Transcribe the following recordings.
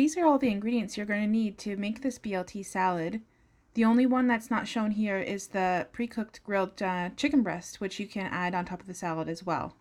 these are all the ingredients you're going to need to make this BLT salad. The only one that's not shown here is the pre-cooked grilled chicken breast, which you can add on top of the salad as well.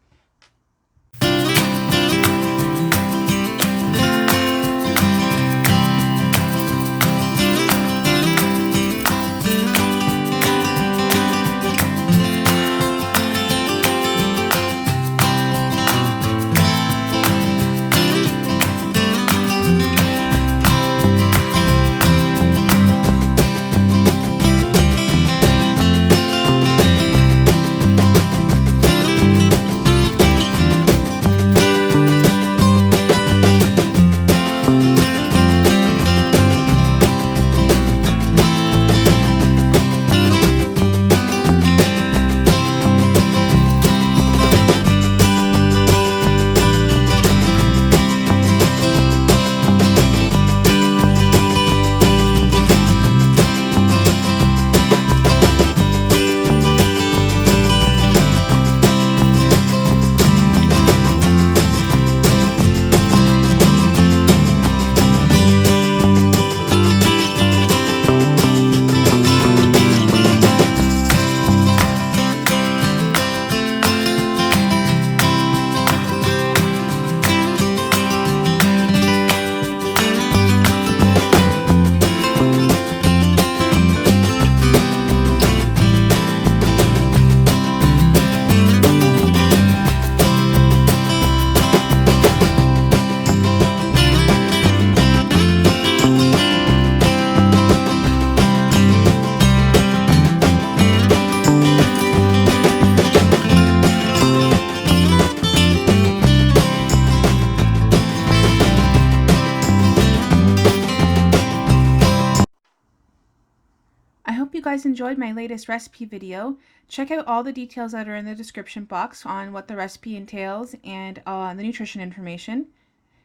I hope you guys enjoyed my latest recipe video. Check out all the details that are in the description box on what the recipe entails and the nutrition information.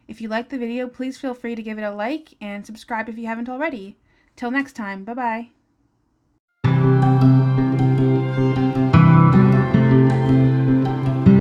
If you liked the video, please feel free to give it a like and subscribe if you haven't already. Till next time, bye-bye.